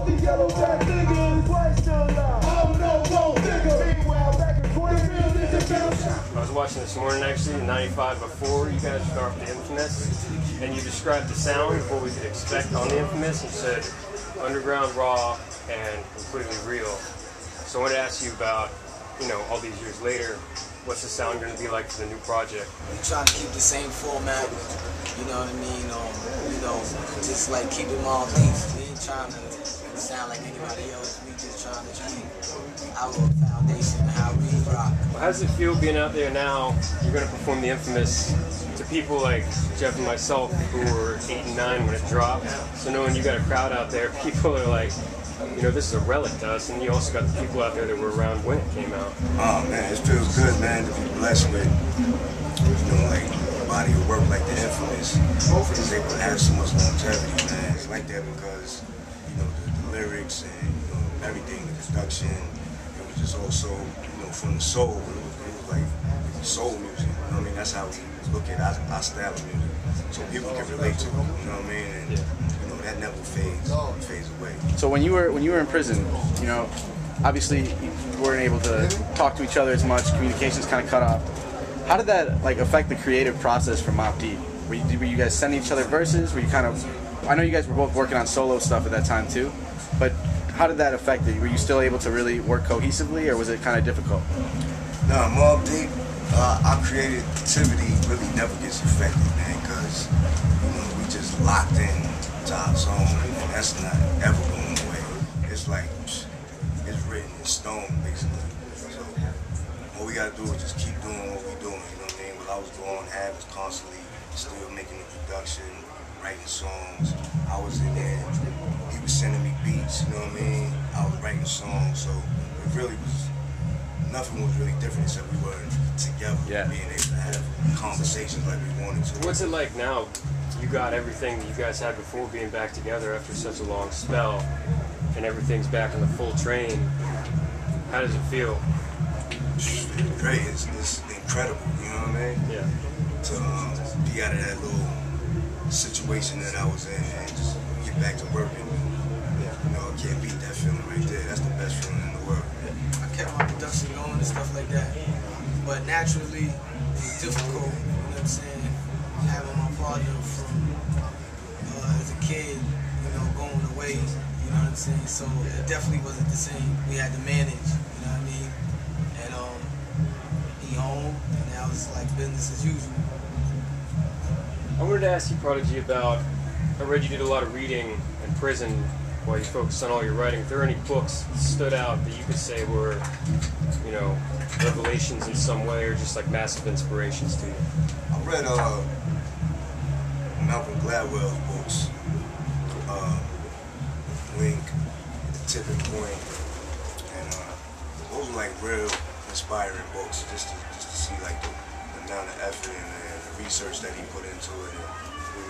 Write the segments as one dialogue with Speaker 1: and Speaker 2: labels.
Speaker 1: the yellow back niggas. White still alive. Oh no, gold nigga. Meanwhile, back in Queens,
Speaker 2: I was watching this morning actually, in 95 before you guys start the Infamous, and you described the sound of what we could expect on the Infamous. You said underground, raw, and completely real. So I wanted to ask you about, you know, all these years later, what's the sound going to be like for the new project?
Speaker 3: We trying to keep the same format, you know what I mean? You know, just like keep it all deep. We ain't trying to sound like anybody else. We just trying to keep our foundation and how we rock.
Speaker 2: Well, how does it feel being out there now? You're going to perform the Infamous to people like Jeff and myself who were 8 and 9 when it dropped. So knowing you got a crowd out there, people are like, you know, this is a relic to us, and you also got the people out there that were around when it came out.
Speaker 4: Oh man, it feels good, man, to be blessed with, you know, like a body of work like the Infamous. Is able to have so much longevity, man. It's like that because, you know, the lyrics and, you know, everything, the production, it was just also, you know, from the soul. It was like soul music. You know what I mean? That's how we look at our style of music. So people can relate to it. You know what I mean? And, you know, that never fades away.
Speaker 5: So when you were in prison, you know, obviously you weren't able to talk to each other as much. Communication's kind of cut off. How did that like affect the creative process for Mobb Deep? Were you guys sending each other verses? Were you kind of? I know you guys were both working on solo stuff at that time too, but how did that affect it? Were you still able to really work cohesively, or was it kind of difficult?
Speaker 4: No, Mobb Deep, our creativity really never gets affected, man, because, you know, we just locked in to our zone, and that's not ever going away. It's like, it's written in stone, basically. So, all we gotta do is just keep doing what we're doing, you know what I mean? What I was doing, Hab was constantly still making the production, writing songs. I was in there, he was sending me beats, you know what I mean? I was writing songs, so it really was, nothing was really different except we were together, being able to have conversations like we wanted to.
Speaker 2: What's it like now? You got everything that you guys had before being back together after such a long spell, and everything's back on the full train. How does it feel?
Speaker 4: It's great. It's incredible, you know what I mean?
Speaker 2: Yeah.
Speaker 4: To be out of that little situation that I was in and just get back to working. You know, I can't beat that feeling right there. That's the best feeling in the world.
Speaker 3: I kept my production going and stuff like that. But naturally, it's difficult, you know what I'm saying, having my partner from as a kid, you know, going away, you know what I'm saying? So it definitely wasn't the same. We had to manage, you know what I mean? And he home, and now it's like business as usual.
Speaker 2: I wanted to ask you, Prodigy, about, I read you did a lot of reading in prison while you focused on all your writing. If there are any books that stood out that you could say were, you know, revelations in some way, or just like massive inspirations to you?
Speaker 4: I read Malcolm Gladwell's books, Link, The Tipping Point, and those are like real inspiring books, just to see like the amount of effort and the research that he put into it. And,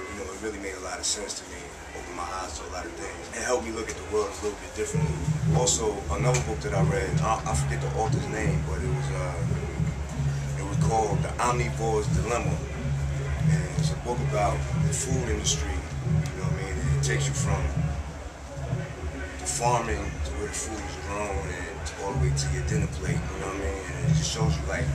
Speaker 4: you know, it really made a lot of sense to me. Opened my eyes to a lot of things. It helped me look at the world a little bit differently. Also, another book that I read, I forget the author's name, but it was called The Omnivore's Dilemma. And it's a book about the food industry, you know what I mean? And it takes you from the farming to where the food is grown and all the way to your dinner plate, you know what I mean? And it just shows you like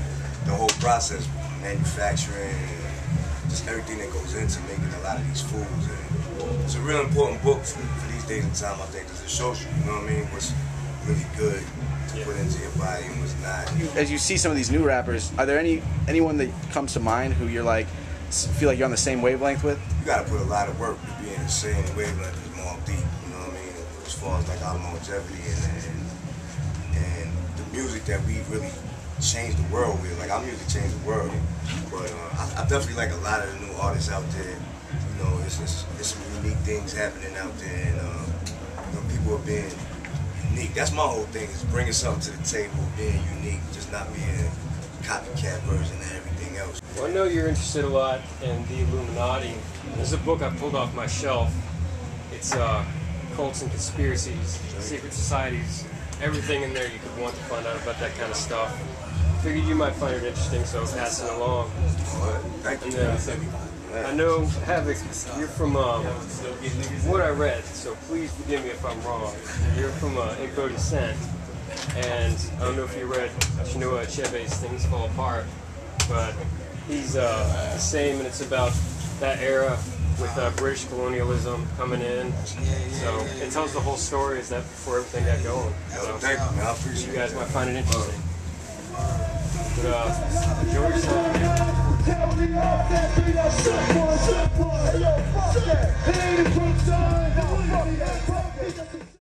Speaker 4: the whole process, manufacturing, and just everything that goes into making a lot of these foods. And it's a real important book for these days and time, I think, because it shows you, you know what I mean, what's really good to put into your body and what's not.
Speaker 5: As you see some of these new rappers, are there anyone that comes to mind who you're like, feel like you're on the same wavelength with?
Speaker 4: You gotta put a lot of work to be in the same wavelength as Mobb Deep, you know what I mean, as far as like our longevity and the music that we really changed the world with. Like, our music changed the world, but I definitely like a lot of the new artists out there. You know, it's some unique things happening out there, and you know, people are being unique. That's my whole thing, is bringing something to the table, being unique, just not being a copycat version of everything else.
Speaker 2: Well, I know you're interested a lot in the Illuminati. There's a book I pulled off my shelf. It's Cults and Conspiracies, Secret Societies, everything in there you could want to find out about that kind of stuff. Figured you might find it interesting, so pass it along.
Speaker 4: Thank you.
Speaker 2: I know, Havoc, you're from, what I read, so please forgive me if I'm wrong. You're from Igbo descent, and I don't know if you read Chinua Achebe's Things Fall Apart, but he's the same, and it's about that era with British colonialism coming in. So it tells the whole story is that before everything got going. So
Speaker 4: Thank you, man. I appreciate
Speaker 2: you guys
Speaker 4: it.
Speaker 2: might find it interesting. But enjoy yourself, man.
Speaker 1: Tell me all that, be that shit boy, hey yo, fuck that. It ain't a good time, now fuck that.